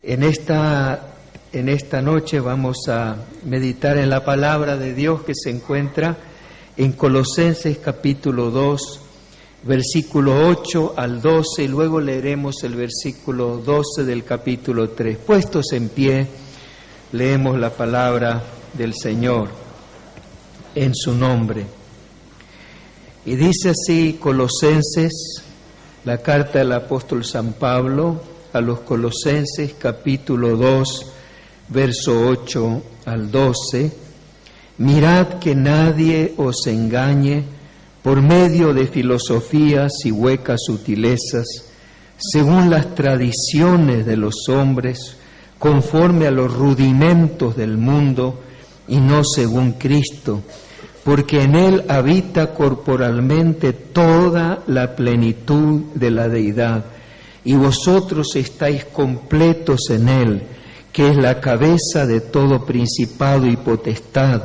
En esta noche vamos a meditar en la palabra de Dios que se encuentra en Colosenses capítulo 2, versículo 8 al 12, y luego leeremos el versículo 12 del capítulo 3. Puestos en pie, leemos la palabra del Señor en su nombre. Y dice así Colosenses, la carta del apóstol San Pablo a los Colosenses, capítulo 2, verso 8 al 12. Mirad que nadie os engañe por medio de filosofías y huecas sutilezas, según las tradiciones de los hombres, conforme a los rudimentos del mundo, y no según Cristo, porque en Él habita corporalmente toda la plenitud de la deidad, y vosotros estáis completos en Él, que es la cabeza de todo principado y potestad.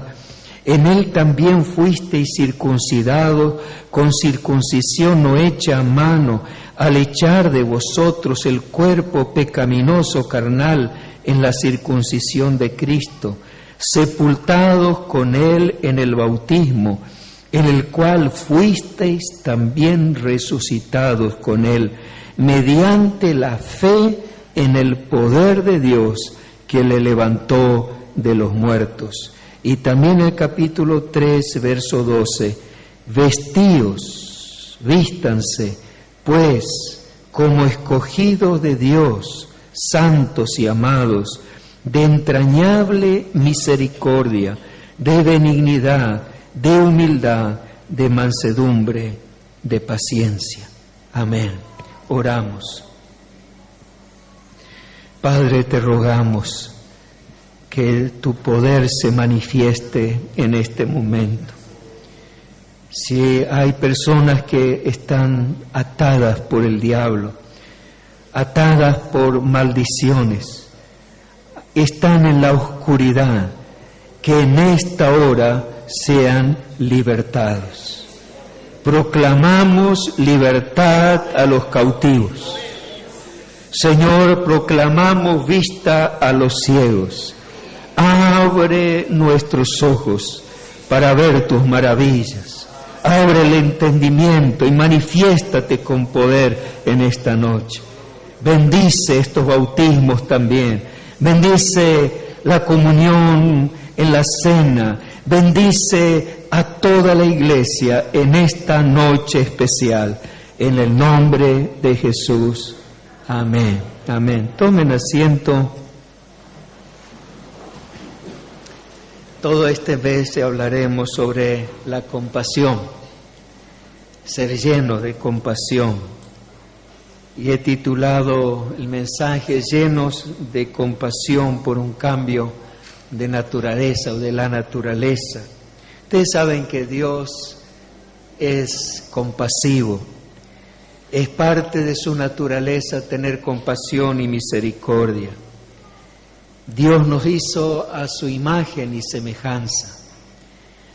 En Él también fuisteis circuncidados con circuncisión no hecha a mano, al echar de vosotros el cuerpo pecaminoso carnal en la circuncisión de Cristo, sepultados con Él en el bautismo, en el cual fuisteis también resucitados con Él, mediante la fe en el poder de Dios que le levantó de los muertos. Y también el capítulo 3, verso 12, vestíos, vístanse, pues, como escogidos de Dios, santos y amados, de entrañable misericordia, de benignidad, de humildad, de mansedumbre, de paciencia. Amén. Oramos. Padre, te rogamos que tu poder se manifieste en este momento. Si hay personas que están atadas por el diablo, atadas por maldiciones, están en la oscuridad, que en esta hora sean libertados. Proclamamos libertad a los cautivos. Señor, proclamamos vista a los ciegos. Abre nuestros ojos para ver tus maravillas. Abre el entendimiento y manifiéstate con poder en esta noche. Bendice estos bautismos también. Bendice la comunión en la cena. Bendice a toda la iglesia en esta noche especial. En el nombre de Jesús. Amén. Amén. Tomen asiento. Todo este mes hablaremos sobre la compasión. Ser lleno de compasión. Y he titulado el mensaje Llenos de compasión por un cambio de naturaleza o de la naturaleza. Ustedes saben que Dios es compasivo. Es parte de su naturaleza tener compasión y misericordia. Dios nos hizo a su imagen y semejanza.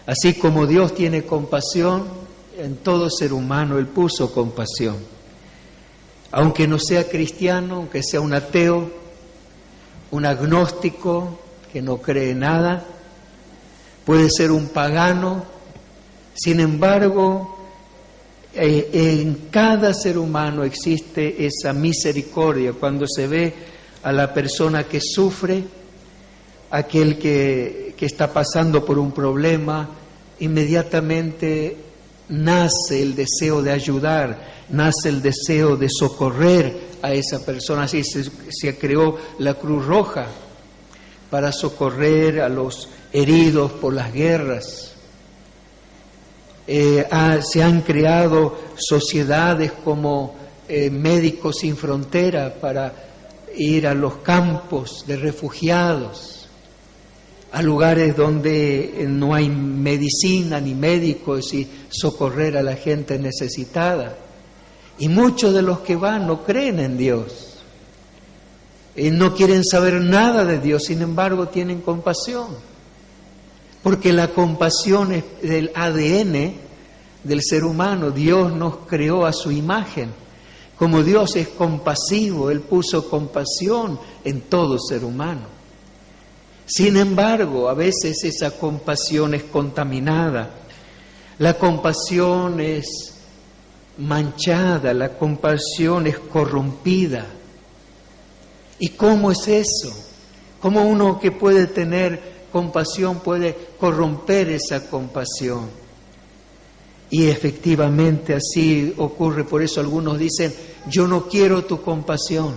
Así como Dios tiene compasión, en todo ser humano Él puso compasión. Aunque no sea cristiano, aunque sea un ateo, un agnóstico que no cree nada, puede ser un pagano, sin embargo, en cada ser humano existe esa misericordia cuando se ve a la persona que sufre, aquel que está pasando por un problema, inmediatamente nace el deseo de ayudar, nace el deseo de socorrer a esa persona. Así se creó la Cruz Roja para socorrer a los heridos por las guerras. Se han creado sociedades como Médicos Sin Frontera para ir a los campos de refugiados, a lugares donde no hay medicina ni médicos y socorrer a la gente necesitada. Y muchos de los que van no creen en Dios, no quieren saber nada de Dios, sin embargo tienen compasión, porque la compasión es del ADN del ser humano. Dios nos creó a su imagen Como Dios es compasivo, Él puso compasión en todo ser humano. Sin embargo, a veces esa compasión es contaminada. La compasión es manchada, la compasión es corrompida. ¿Y cómo es eso? ¿Cómo uno que puede tener compasión puede corromper esa compasión? Y efectivamente así ocurre. Por eso algunos dicen: yo no quiero tu compasión,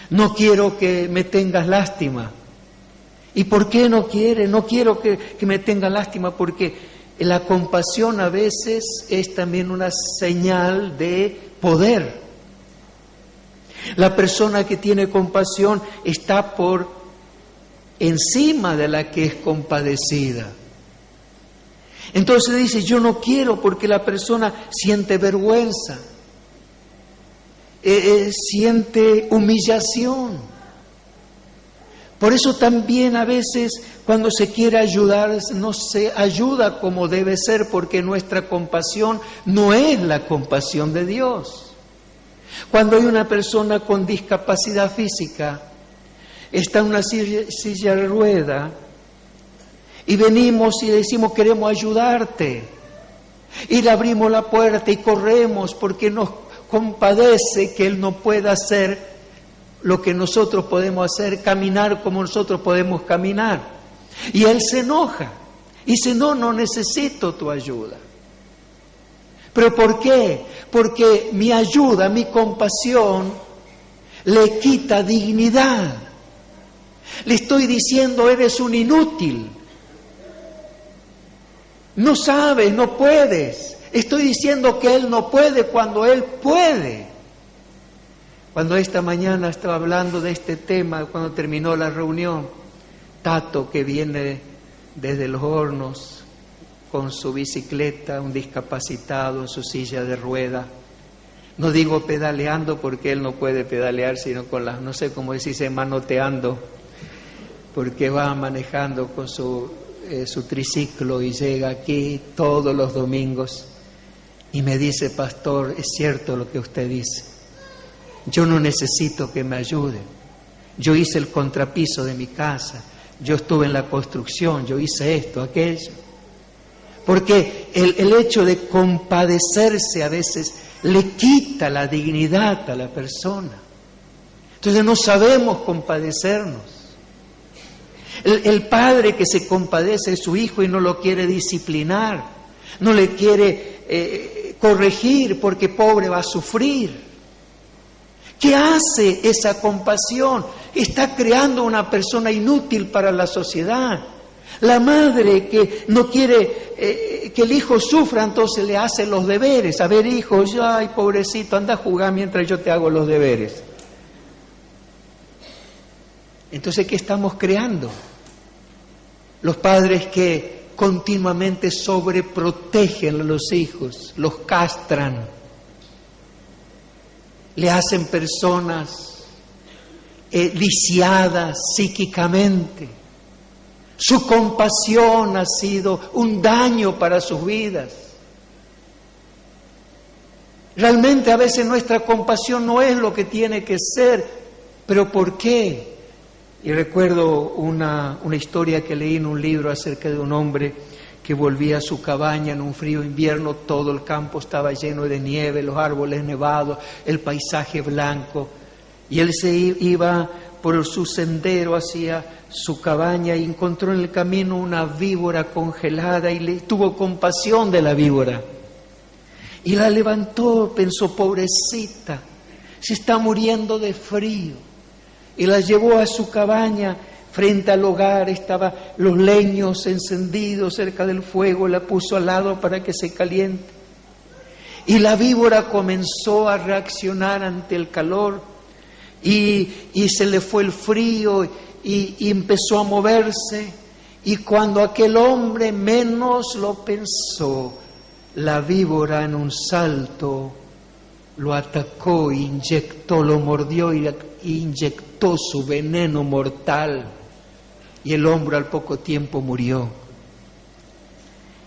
no quiero que me tengas lástima. ¿Y por qué no quiere? No quiero que me tenga lástima, porque la compasión a veces es también una señal de poder. La persona que tiene compasión está por encima de la que es compadecida. Entonces dice: yo no quiero, porque la persona siente vergüenza, siente humillación. Por eso también a veces cuando se quiere ayudar no se ayuda como debe ser, porque nuestra compasión no es la compasión de Dios. Cuando hay una persona con discapacidad física, está en una silla de rueda, y venimos y decimos: queremos ayudarte, y le abrimos la puerta y corremos porque nos compadece que él no pueda hacer lo que nosotros podemos hacer, caminar como nosotros podemos caminar. Y él se enoja y dice: no necesito tu ayuda. ¿Pero por qué? Porque mi ayuda, mi compasión, le quita dignidad. Le estoy diciendo: eres un inútil. No sabes, no puedes. Estoy diciendo que él no puede cuando él puede. Cuando esta mañana estaba hablando de este tema, cuando terminó la reunión, Tato, que viene desde Los Hornos con su bicicleta, un discapacitado en su silla de rueda, no digo pedaleando porque él no puede pedalear, sino con las, no sé cómo decirse, manoteando, porque va manejando con su triciclo y llega aquí todos los domingos y me dice: pastor, es cierto lo que usted dice. Yo no necesito que me ayuden. Yo hice el contrapiso de mi casa, yo estuve en la construcción, yo hice esto, aquello. Porque el hecho de compadecerse a veces le quita la dignidad a la persona. Entonces no sabemos compadecernos. El padre que se compadece de su hijo y no lo quiere disciplinar, no le quiere corregir porque pobre va a sufrir. ¿Qué hace esa compasión? Está creando una persona inútil para la sociedad. La madre que no quiere que el hijo sufra, entonces le hace los deberes. A ver, hijo, ay, pobrecito, anda a jugar mientras yo te hago los deberes. Entonces, ¿qué estamos creando? Los padres que continuamente sobreprotegen a los hijos, los castran, le hacen personas lisiadas psíquicamente. Su compasión ha sido un daño para sus vidas. Realmente a veces nuestra compasión no es lo que tiene que ser, pero ¿por qué? Y recuerdo una historia que leí en un libro acerca de un hombre que volvía a su cabaña en un frío invierno. Todo el campo estaba lleno de nieve, los árboles nevados, el paisaje blanco, y él se iba por su sendero hacia su cabaña y encontró en el camino una víbora congelada y le tuvo compasión de la víbora y la levantó. Pensó: pobrecita, se está muriendo de frío, y la llevó a su cabaña. Frente al hogar estaban los leños encendidos cerca del fuego, la puso al lado para que se caliente. Y la víbora comenzó a reaccionar ante el calor y se le fue el frío y empezó a moverse. Y cuando aquel hombre menos lo pensó, la víbora en un salto lo atacó, inyectó, lo mordió y inyectó su veneno mortal. Y el hombre al poco tiempo murió.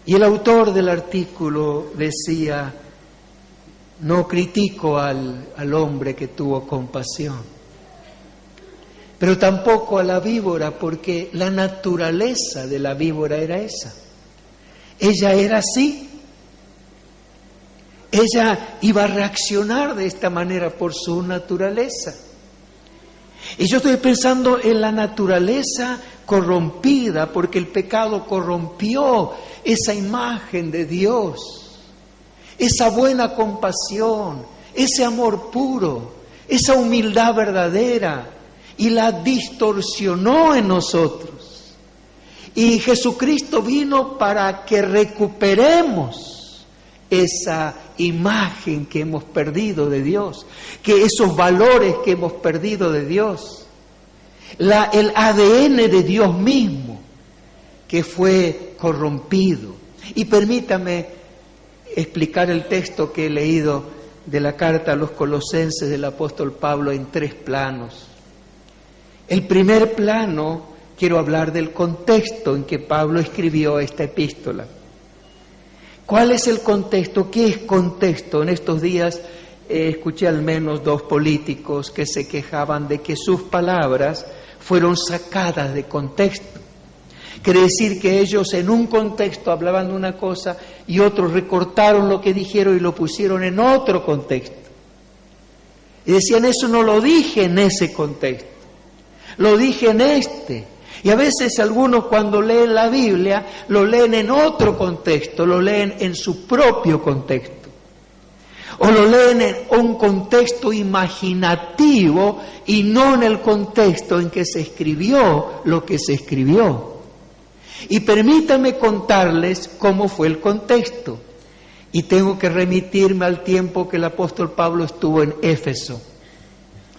Y el autor del artículo decía: No critico al hombre que tuvo compasión, pero tampoco a la víbora, porque la naturaleza de la víbora era esa. Ella era así. Ella iba a reaccionar de esta manera por su naturaleza. Y yo estoy pensando en la naturaleza corrompida, porque el pecado corrompió esa imagen de Dios, esa buena compasión, ese amor puro, esa humildad verdadera, y la distorsionó en nosotros. Y Jesucristo vino para que recuperemos esa imagen que hemos perdido de Dios, que esos valores que hemos perdido de Dios, el ADN de Dios mismo que fue corrompido. Y permítame explicar el texto que he leído de la carta a los Colosenses del apóstol Pablo en 3 planos. El primer plano, quiero hablar del contexto en que Pablo escribió esta epístola. ¿Cuál es el contexto? ¿Qué es contexto? En estos días escuché al menos 2 políticos que se quejaban de que sus palabras fueron sacadas de contexto. Quiere decir que ellos en un contexto hablaban de una cosa y otros recortaron lo que dijeron y lo pusieron en otro contexto. Y decían, eso no lo dije en ese contexto, lo dije en este. Y a veces algunos cuando leen la Biblia lo leen en otro contexto, lo leen en su propio contexto. O lo leen en un contexto imaginativo y no en el contexto en que se escribió lo que se escribió. Y permítanme contarles cómo fue el contexto. Y tengo que remitirme al tiempo que el apóstol Pablo estuvo en Éfeso.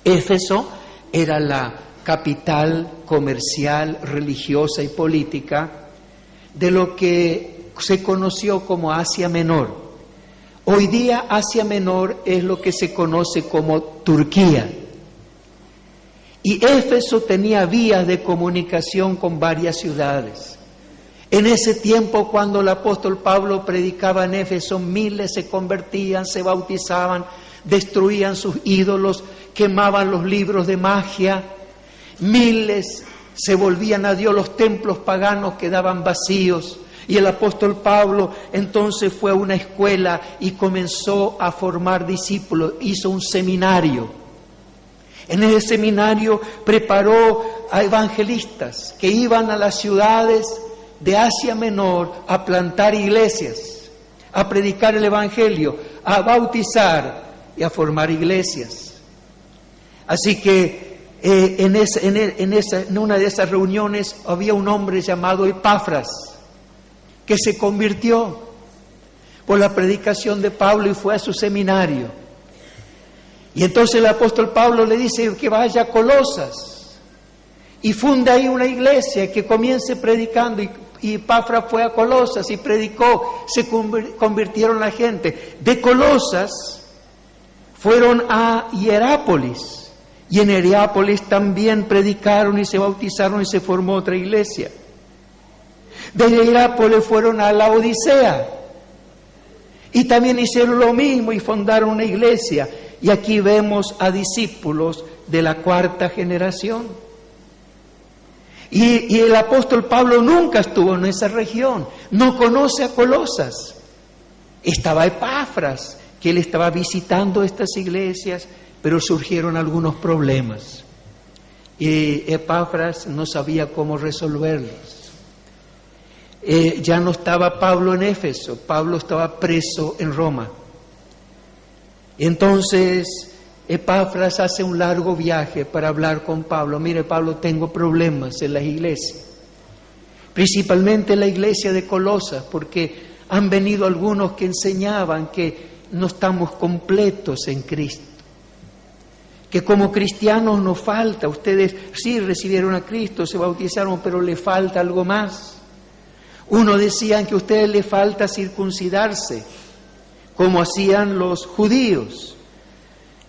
Éfeso era la capital comercial, religiosa y política de lo que se conoció como Asia Menor. Hoy día Asia Menor es lo que se conoce como Turquía. Y Éfeso tenía vías de comunicación con varias ciudades. En ese tiempo, cuando el apóstol Pablo predicaba en Éfeso, miles se convertían, se bautizaban, destruían sus ídolos, quemaban los libros de magia. Miles se volvían a Dios, los templos paganos quedaban vacíos. Y el apóstol Pablo entonces fue a una escuela y comenzó a formar discípulos, hizo un seminario. En ese seminario preparó a evangelistas que iban a las ciudades de Asia Menor a plantar iglesias, a predicar el evangelio, a bautizar y a formar iglesias. Así que en una de esas reuniones había un hombre llamado Epafras que se convirtió por la predicación de Pablo y fue a su seminario. Y entonces el apóstol Pablo le dice que vaya a Colosas y funde ahí una iglesia, que comience predicando. Y Epafras fue a Colosas y predicó, se convirtieron la gente. De Colosas fueron a Hierápolis. Y en Hierápolis también predicaron y se bautizaron y se formó otra iglesia. De Hierápolis fueron a la Odisea y también hicieron lo mismo y fundaron una iglesia. Y aquí vemos a discípulos de la 4ª generación. Y el apóstol Pablo nunca estuvo en esa región, no conoce a Colosas. Estaba Epafras, que él estaba visitando estas iglesias, pero surgieron algunos problemas. Y Epafras no sabía cómo resolverlos. Ya no estaba Pablo en Éfeso, Pablo estaba preso en Roma. Entonces Epafras hace un largo viaje para hablar con Pablo. Mire, Pablo, tengo problemas en las iglesias, principalmente en la iglesia de Colosas, porque han venido algunos que enseñaban que no estamos completos en Cristo, que como cristianos nos falta. Ustedes sí recibieron a Cristo, se bautizaron, pero le falta algo más. Uno decían que a ustedes les falta circuncidarse, como hacían los judíos.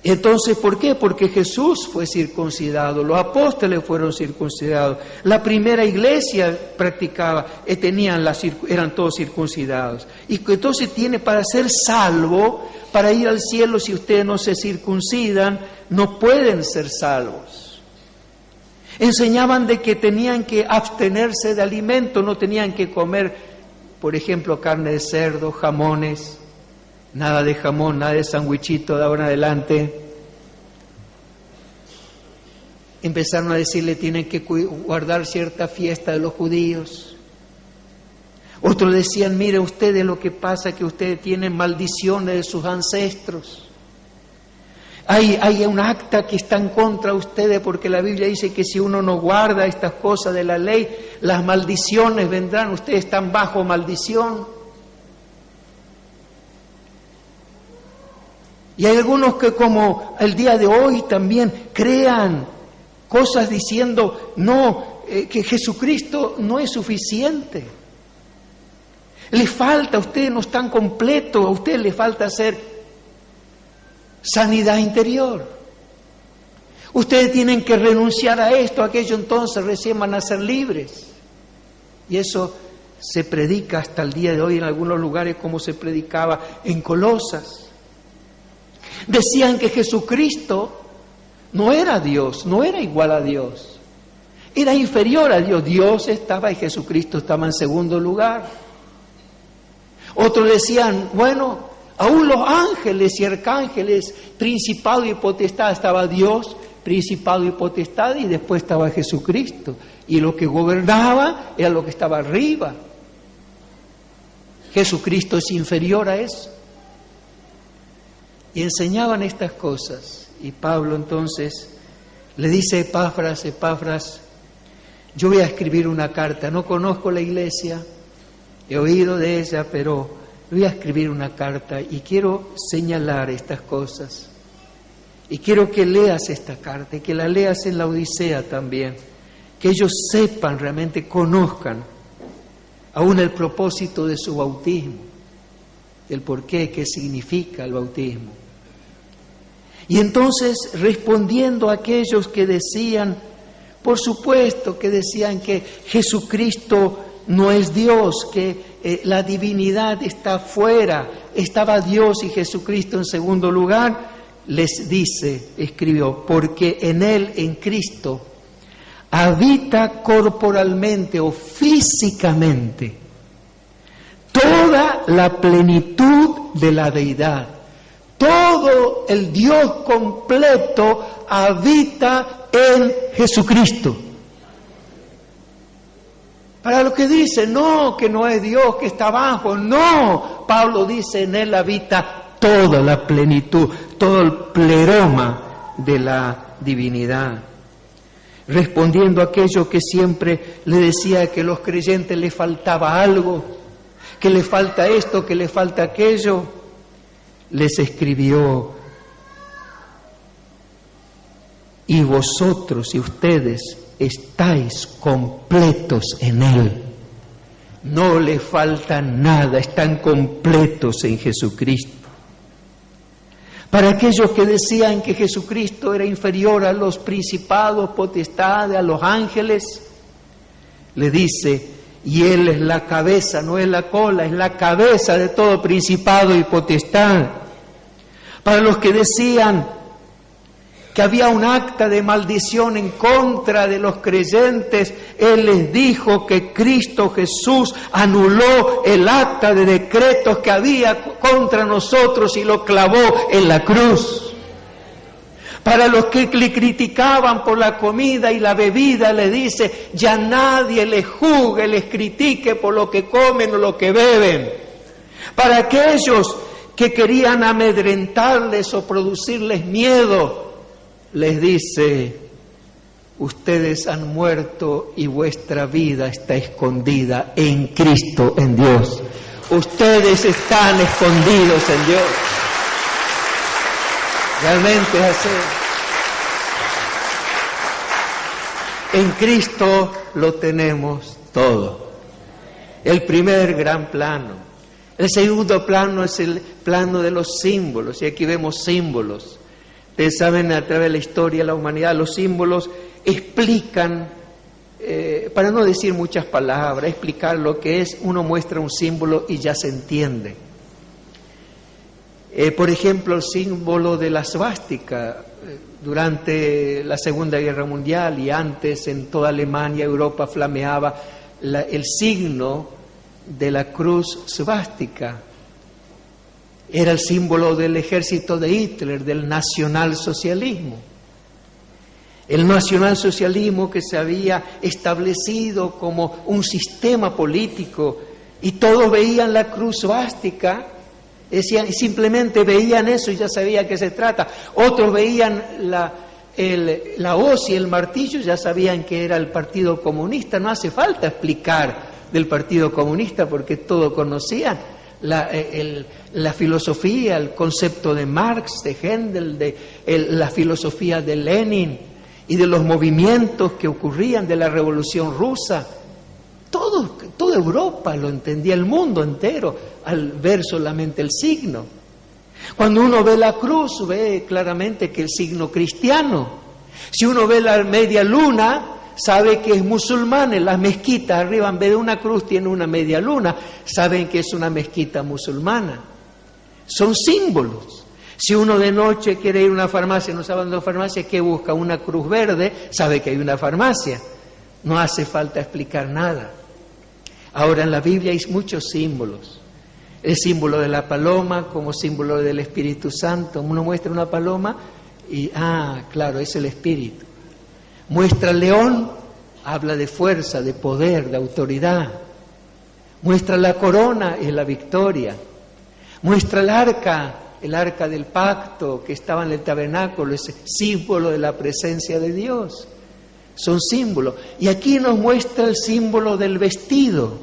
Entonces, ¿por qué? Porque Jesús fue circuncidado, los apóstoles fueron circuncidados, la primera iglesia practicaba, eran todos circuncidados. Y entonces para ser salvo, para ir al cielo, si ustedes no se circuncidan, no pueden ser salvos. Enseñaban de que tenían que abstenerse de alimentos, no tenían que comer, por ejemplo, carne de cerdo, jamones. Nada de jamón, nada de sandwichito de ahora en adelante. Empezaron a decirle, tienen que guardar cierta fiesta de los judíos. Otros decían, mire ustedes, lo que pasa es que ustedes tienen maldiciones de sus ancestros. Hay un acta que está en contra de ustedes porque la Biblia dice que si uno no guarda estas cosas de la ley, las maldiciones vendrán, ustedes están bajo maldición. Y hay algunos que como el día de hoy también crean cosas diciendo, no, que Jesucristo no es suficiente. Les falta, ustedes no están completos, a ustedes les falta hacer sanidad interior. Ustedes tienen que renunciar a esto, a aquello, entonces recién van a ser libres. Y eso se predica hasta el día de hoy en algunos lugares como se predicaba en Colosas. Decían que Jesucristo no era Dios, no era igual a Dios, era inferior a Dios. Dios estaba y Jesucristo estaba en segundo lugar. Otros decían, bueno, aún los ángeles y arcángeles, principado y potestad, estaba Dios, principado y potestad, y después estaba Jesucristo. Y lo que gobernaba era lo que estaba arriba. Jesucristo es inferior a eso. Y enseñaban estas cosas. Y Pablo entonces le dice a Epafras, yo voy a escribir una carta, no conozco la iglesia, he oído de ella, pero voy a escribir una carta y quiero señalar estas cosas. Y quiero que leas esta carta y que la leas en la Odisea también, que ellos sepan, realmente conozcan aún el propósito de su bautismo, el porqué, qué significa el bautismo. Y entonces, respondiendo a aquellos que decían, por supuesto que decían que Jesucristo no es Dios, que la divinidad está fuera, estaba Dios y Jesucristo en segundo lugar, les dice, escribió, porque en Él, en Cristo, habita corporalmente o físicamente toda la plenitud de la deidad. Todo el Dios completo habita en Jesucristo. Para los que dicen, no, que no es Dios, que está abajo, no. Pablo dice, en Él habita toda la plenitud, todo el pleroma de la divinidad. Respondiendo a aquello que siempre le decía que a los creyentes les faltaba algo, que le falta esto, que le falta aquello, les escribió, y vosotros y ustedes estáis completos en Él. No le falta nada, están completos en Jesucristo. Para aquellos que decían que Jesucristo era inferior a los principados, potestades, a los ángeles, le dice, y Él es la cabeza, no es la cola, es la cabeza de todo principado y potestad. Para los que decían que había un acta de maldición en contra de los creyentes, Él les dijo que Cristo Jesús anuló el acta de decretos que había contra nosotros y lo clavó en la cruz. Para los que le criticaban por la comida y la bebida, le dice, ya nadie les juzgue, les critique por lo que comen o lo que beben. Para aquellos que querían amedrentarles o producirles miedo, les dice, ustedes han muerto y vuestra vida está escondida en Cristo, en Dios. Ustedes están escondidos en Dios. Realmente es así. En Cristo lo tenemos todo. El primer gran plano. El segundo plano es el plano de los símbolos. Y aquí vemos símbolos. Ustedes saben, a través de la historia de la humanidad, los símbolos explican, para no decir muchas palabras, explicar lo que es. Uno muestra un símbolo y ya se entiende. Por ejemplo, el símbolo de la svástica. Durante la Segunda Guerra Mundial y antes, en toda Alemania, Europa, flameaba el signo de la cruz svástica. Era el símbolo del ejército de Hitler, del nacionalsocialismo. El nacionalsocialismo que se había establecido como un sistema político, y todos veían la cruz svástica, decían, simplemente veían eso y ya sabían qué se trata. Otros veían la hoz y el martillo, ya sabían que era el Partido Comunista. No hace falta explicar del Partido Comunista porque todos conocían la filosofía, el concepto de Marx, de Händel, la filosofía de Lenin y de los movimientos que ocurrían de la Revolución Rusa. Toda Europa lo entendía, el mundo entero, al ver solamente el signo. Cuando uno ve la cruz, ve claramente que el signo cristiano. Si uno ve la media luna, sabe que es musulmán. En las mezquitas arriba, en vez de una cruz, tiene una media luna. Saben que es una mezquita musulmana. Son símbolos. Si uno de noche quiere ir a una farmacia, no sabe dónde es farmacia, ¿qué busca? Una cruz verde, sabe que hay una farmacia. No hace falta explicar nada. Ahora, en la Biblia hay muchos símbolos. El símbolo de la paloma como símbolo del Espíritu Santo. Uno muestra una paloma y, claro, es el Espíritu. Muestra el león, habla de fuerza, de poder, de autoridad. Muestra la corona, es la victoria. Muestra el arca del pacto que estaba en el tabernáculo, es símbolo de la presencia de Dios. Son símbolos. Y aquí nos muestra el símbolo del vestido,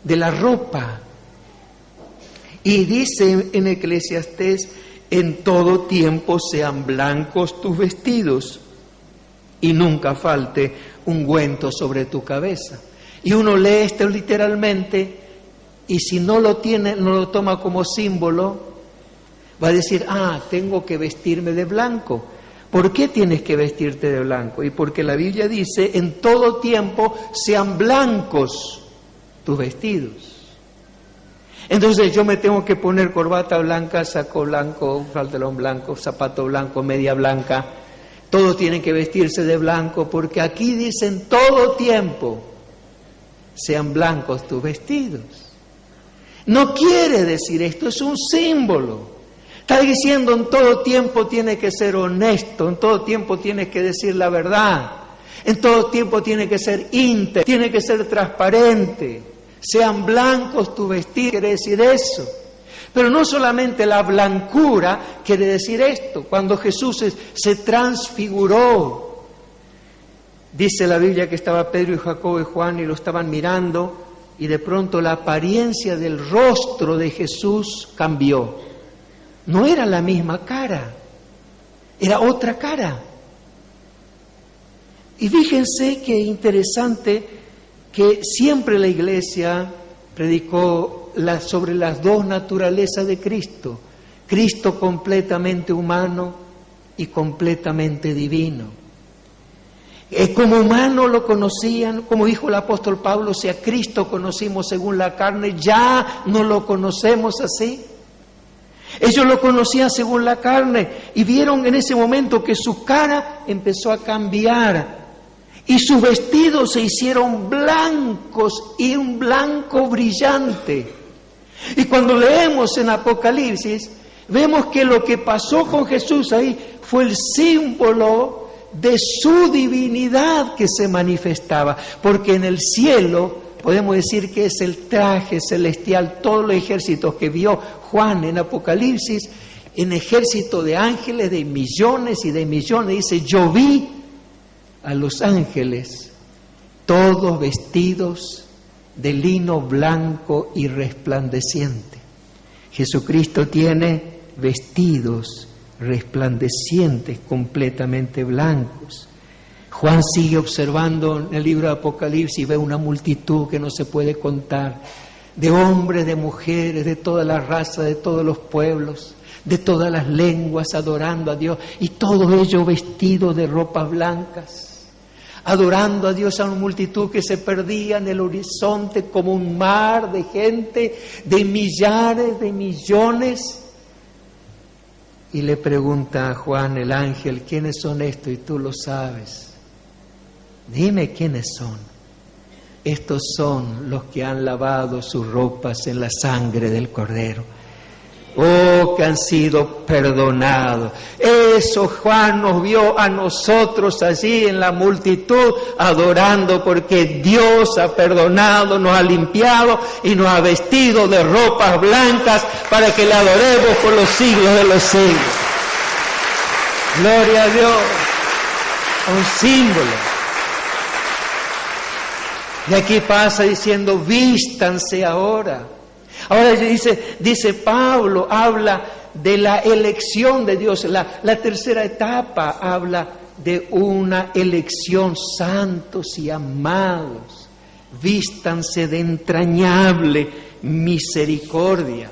de la ropa. Y dice en Eclesiastés, en todo tiempo sean blancos tus vestidos y nunca falte ungüento sobre tu cabeza. Y uno lee esto literalmente, y si no lo toma como símbolo, va a decir, tengo que vestirme de blanco. ¿Por qué tienes que vestirte de blanco? Y porque la Biblia dice, en todo tiempo sean blancos tus vestidos. Entonces yo me tengo que poner corbata blanca, saco blanco, pantalón blanco, zapato blanco, media blanca. Todos tienen que vestirse de blanco porque aquí dice, en todo tiempo sean blancos tus vestidos. No quiere decir esto, es un símbolo. Está diciendo, en todo tiempo tienes que ser honesto, en todo tiempo tienes que decir la verdad, en todo tiempo tienes que ser íntegro, tienes que ser transparente, sean blancos tus vestidos, quiere decir eso. Pero no solamente la blancura quiere decir esto. Cuando Jesús se transfiguró, dice la Biblia que estaba Pedro y Jacobo y Juan y lo estaban mirando y de pronto la apariencia del rostro de Jesús cambió. No era la misma cara, era otra cara. Y fíjense qué interesante que siempre la Iglesia predicó sobre las dos naturalezas de Cristo. Cristo completamente humano y completamente divino. Como humano lo conocían, como dijo el apóstol Pablo, si a Cristo conocimos según la carne, ya no lo conocemos así. Ellos lo conocían según la carne y vieron en ese momento que su cara empezó a cambiar y sus vestidos se hicieron blancos y un blanco brillante. Y cuando leemos en Apocalipsis, vemos que lo que pasó con Jesús ahí fue el símbolo de su divinidad que se manifestaba, porque en el cielo podemos decir que es el traje celestial, todos los ejércitos que vio Juan en Apocalipsis, en ejército de ángeles de millones y de millones. Dice, yo vi a los ángeles todos vestidos de lino blanco y resplandeciente. Jesucristo tiene vestidos resplandecientes, completamente blancos. Juan sigue observando en el libro de Apocalipsis y ve una multitud que no se puede contar, de hombres, de mujeres, de toda la raza, de todos los pueblos, de todas las lenguas, adorando a Dios, y todo ello vestido de ropas blancas, adorando a Dios a una multitud que se perdía en el horizonte como un mar de gente, de millares, de millones. Y le pregunta a Juan el ángel, ¿quiénes son estos? Y tú lo sabes. Dime quiénes son. Estos son los que han lavado sus ropas en la sangre del Cordero. Oh, que han sido perdonados. Eso Juan nos vio a nosotros allí en la multitud adorando, porque Dios ha perdonado, nos ha limpiado y nos ha vestido de ropas blancas para que le adoremos por los siglos de los siglos. Gloria a Dios. Un símbolo. Y aquí pasa diciendo, vístanse ahora. Ahora dice Pablo, habla de la elección de Dios. La tercera etapa habla de una elección, santos y amados. Vístanse de entrañable misericordia.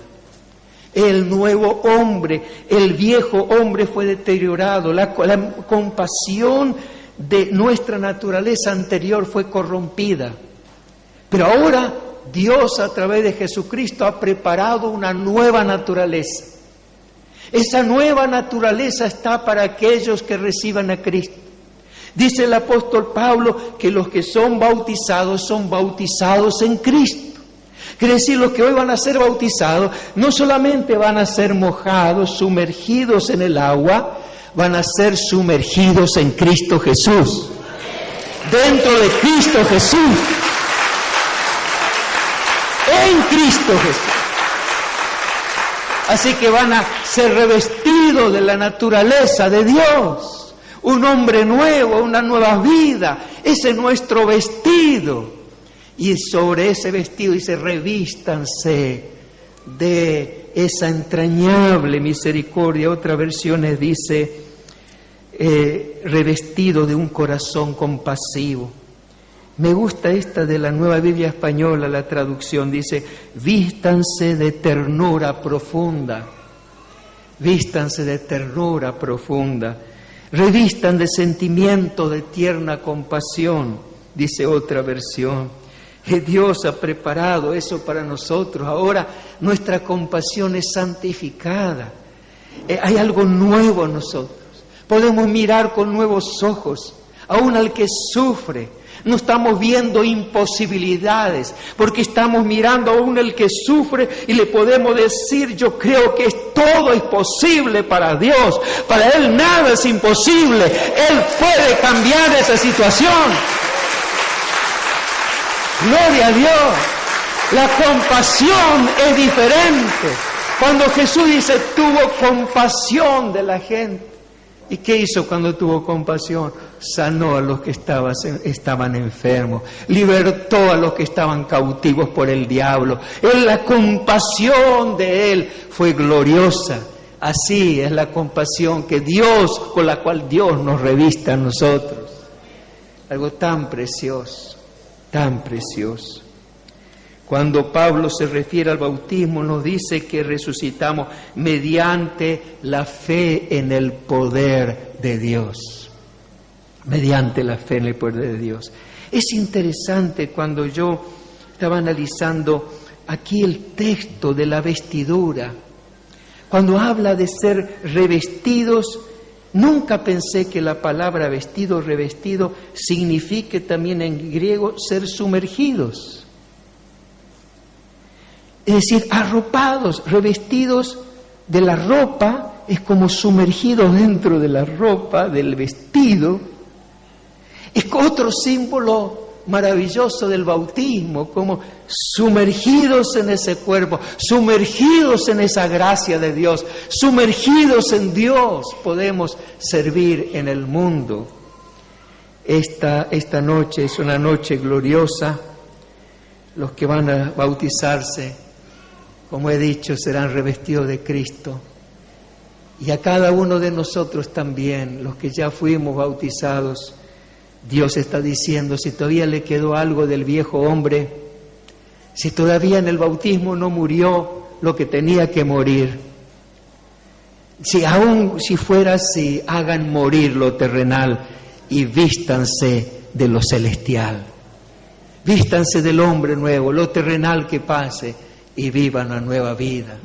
El nuevo hombre, el viejo hombre fue deteriorado. La compasión de nuestra naturaleza anterior fue corrompida. Pero ahora Dios a través de Jesucristo ha preparado una nueva naturaleza. Esa nueva naturaleza está para aquellos que reciban a Cristo. Dice el apóstol Pablo que los que son bautizados en Cristo. Quiere decir, los que hoy van a ser bautizados no solamente van a ser mojados, sumergidos en el agua, van a ser sumergidos en Cristo Jesús. Dentro de Cristo Jesús. En Cristo Jesús. Así que van a ser revestidos de la naturaleza de Dios. Un hombre nuevo, una nueva vida. Ese es nuestro vestido. Y sobre ese vestido dice, revístanse de esa entrañable misericordia. Otra versión dice, revestido de un corazón compasivo. Me gusta esta de la Nueva Biblia Española, la traducción dice, vístanse de ternura profunda, vístanse de ternura profunda, revistan de sentimiento de tierna compasión, dice otra versión. Que Dios ha preparado eso para nosotros. Ahora nuestra compasión es santificada. Hay algo nuevo en nosotros. Podemos mirar con nuevos ojos, aún al que sufre. No estamos viendo imposibilidades, porque estamos mirando aún al que sufre y le podemos decir, yo creo que todo es posible para Dios. Para Él nada es imposible. Él puede cambiar esa situación. Gloria a Dios. La compasión es diferente. Cuando Jesús dice, tuvo compasión de la gente. ¿Y qué hizo cuando tuvo compasión? Sanó a los que estaban enfermos, libertó a los que estaban cautivos por el diablo. La compasión de Él fue gloriosa. Así es la compasión con la cual Dios nos reviste a nosotros. Algo tan precioso, tan precioso. Cuando Pablo se refiere al bautismo, nos dice que resucitamos mediante la fe en el poder de Dios. Mediante la fe en el poder de Dios. Es interesante cuando yo estaba analizando aquí el texto de la vestidura. Cuando habla de ser revestidos, nunca pensé que la palabra vestido, revestido, signifique también en griego ser sumergidos. Es decir, arropados, revestidos de la ropa, es como sumergidos dentro de la ropa, del vestido. Es otro símbolo maravilloso del bautismo, como sumergidos en ese cuerpo, sumergidos en esa gracia de Dios, sumergidos en Dios, podemos servir en el mundo. Esta noche es una noche gloriosa. Los que van a bautizarse, como he dicho, serán revestidos de Cristo. Y a cada uno de nosotros también, los que ya fuimos bautizados, Dios está diciendo, si todavía le quedó algo del viejo hombre, si todavía en el bautismo no murió lo que tenía que morir, si fuera así, hagan morir lo terrenal y vístanse de lo celestial. Vístanse del hombre nuevo, lo terrenal que pase, y vivan una nueva vida.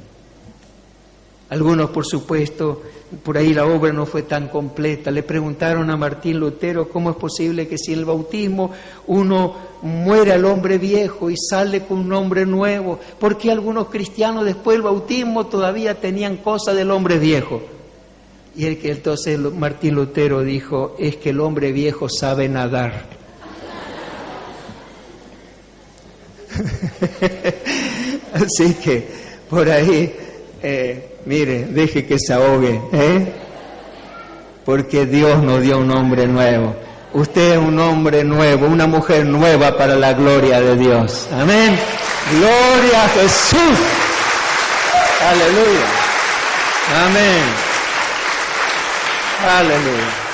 Algunos, por supuesto, por ahí la obra no fue tan completa. Le preguntaron a Martín Lutero cómo es posible que si en el bautismo uno muere al hombre viejo y sale con un hombre nuevo, ¿por qué algunos cristianos después del bautismo todavía tenían cosas del hombre viejo? Y entonces Martín Lutero dijo, es que el hombre viejo sabe nadar. Así que por ahí, mire, deje que se ahogue, porque Dios nos dio un hombre nuevo. Usted es un hombre nuevo, una mujer nueva para la gloria de Dios. Amén. Gloria a Jesús. Aleluya. Amén. Aleluya.